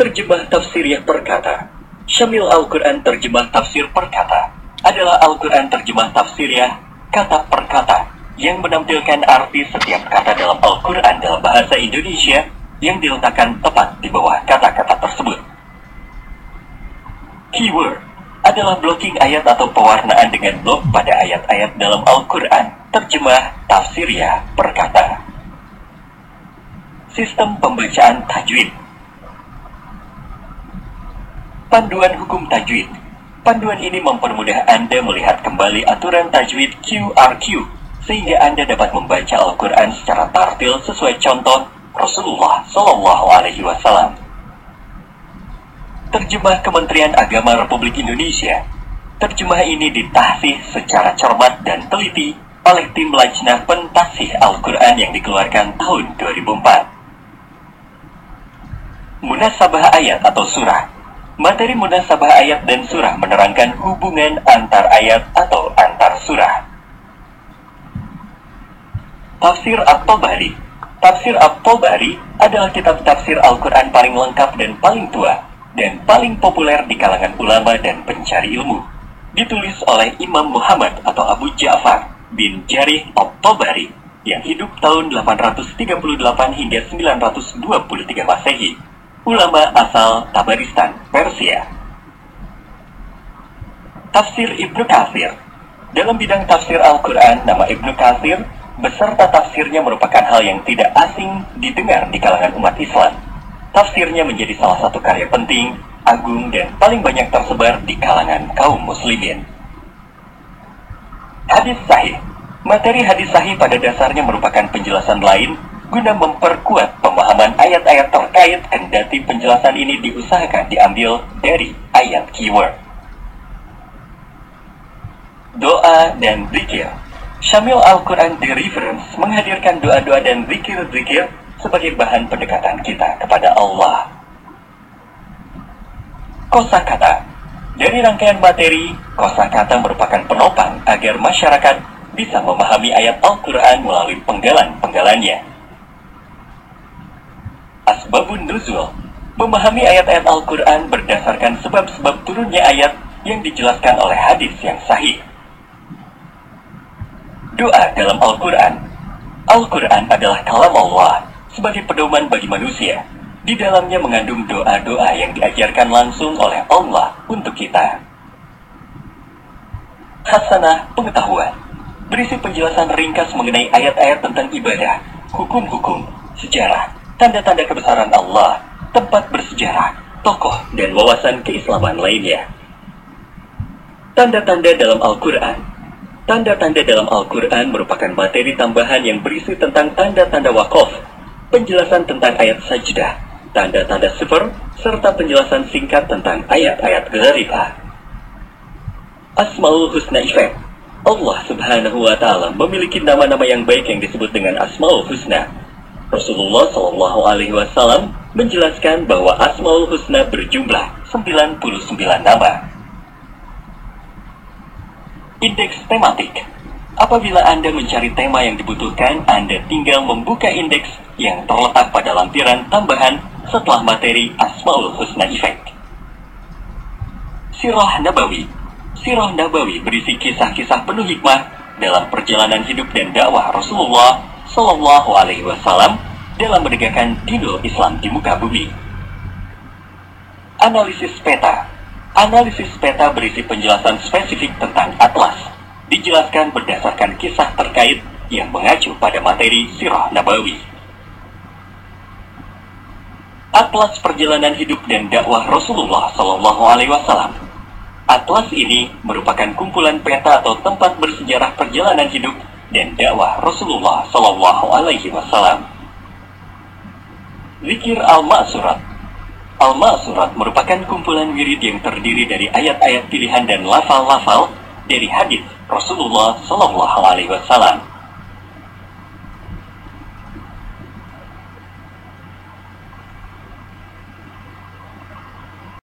Terjemah tafsiriyah perkata. Syamil Al-Quran terjemah tafsir perkata adalah Al-Quran terjemah tafsiriyah kata per kata yang menampilkan arti setiap kata dalam Al-Quran dalam bahasa Indonesia yang diletakkan tepat di bawah kata-kata tersebut. Keyword adalah blocking ayat atau pewarnaan dengan blok pada ayat-ayat dalam Al-Quran. Terjemah tafsiriyah perkata. Sistem pembacaan tajwid. Panduan hukum tajwid. Panduan ini mempermudah Anda melihat kembali aturan tajwid QRQ, sehingga Anda dapat membaca Al-Quran secara tartil sesuai contoh Rasulullah SAW. Terjemah Kementerian Agama Republik Indonesia. Terjemah ini ditahsih secara cermat dan teliti oleh tim Lajnah Pentasih Al-Quran yang dikeluarkan tahun 2004. Munasabah ayat atau surah. Materi munasabah ayat dan surah menerangkan hubungan antar ayat atau antar surah. Tafsir At-Tabari. Tafsir At-Tabari adalah kitab tafsir Al-Quran paling lengkap dan paling tua, dan paling populer di kalangan ulama dan pencari ilmu. Ditulis oleh Imam Muhammad atau Abu Ja'far bin Jarih At-Tabari yang hidup tahun 838 hingga 923 Masehi. Ulama asal Tabaristan, Persia. Tafsir Ibnu Katsir. Dalam bidang tafsir Al-Quran, nama Ibnu Katsir beserta tafsirnya merupakan hal yang tidak asing didengar di kalangan umat Islam. Tafsirnya menjadi salah satu karya penting, agung, dan paling banyak tersebar di kalangan kaum muslimin. Hadis sahih. Materi hadis sahih pada dasarnya merupakan penjelasan lain guna memperkuat pemahaman ayat-ayat terkait, kendati penjelasan ini diusahakan diambil dari ayat keyword. Doa dan zikir. Syamil Al-Quran The Reference menghadirkan doa-doa dan zikir-zikir sebagai bahan pendekatan kita kepada Allah. Kosakata. Dari rangkaian materi, kosakata merupakan penopang agar masyarakat bisa memahami ayat Al-Quran melalui penggalan-penggalannya. Asbabun Nuzul. Memahami ayat-ayat Al-Quran berdasarkan sebab-sebab turunnya ayat yang dijelaskan oleh hadis yang sahih. Doa dalam Al-Quran. Al-Quran adalah kalam Allah sebagai pedoman bagi manusia. Di dalamnya mengandung doa-doa yang diajarkan langsung oleh Allah untuk kita. Hasanah pengetahuan. Berisi penjelasan ringkas mengenai ayat-ayat tentang ibadah, hukum-hukum, sejarah, tanda-tanda kebesaran Allah, tempat bersejarah, tokoh, dan wawasan keislaman lainnya. Tanda-tanda dalam Al-Quran. Tanda-tanda dalam Al-Quran merupakan materi tambahan yang berisi tentang tanda-tanda wakaf, penjelasan tentang ayat sajdah, tanda-tanda sifar, serta penjelasan singkat tentang ayat-ayat gharibah. Asmaul Husna Effect. Allah Subhanahu wa Ta'ala memiliki nama-nama yang baik yang disebut dengan Asmaul Husna. Rasulullah SAW menjelaskan bahwa Asmaul Husna berjumlah 99 nama. Indeks tematik. Apabila Anda mencari tema yang dibutuhkan, Anda tinggal membuka indeks yang terletak pada lampiran tambahan setelah materi Asmaul Husna Effect. Sirah Nabawi. Sirah Nabawi berisi kisah-kisah penuh hikmah dalam perjalanan hidup dan dakwah Rasulullah SAW dalam menegakkan dinul Islam di muka bumi. Analisis peta. Analisis peta berisi penjelasan spesifik tentang atlas. Dijelaskan berdasarkan kisah terkait yang mengacu pada materi Sirah Nabawi. Atlas perjalanan hidup dan dakwah Rasulullah SAW. Atlas ini merupakan kumpulan peta atau tempat bersejarah perjalanan hidup dan dakwah Rasulullah SAW. Zikir Al-Ma'surat. Al-Ma'surat merupakan kumpulan wirid yang terdiri dari ayat-ayat pilihan dan lafal-lafal dari hadis Rasulullah SAW.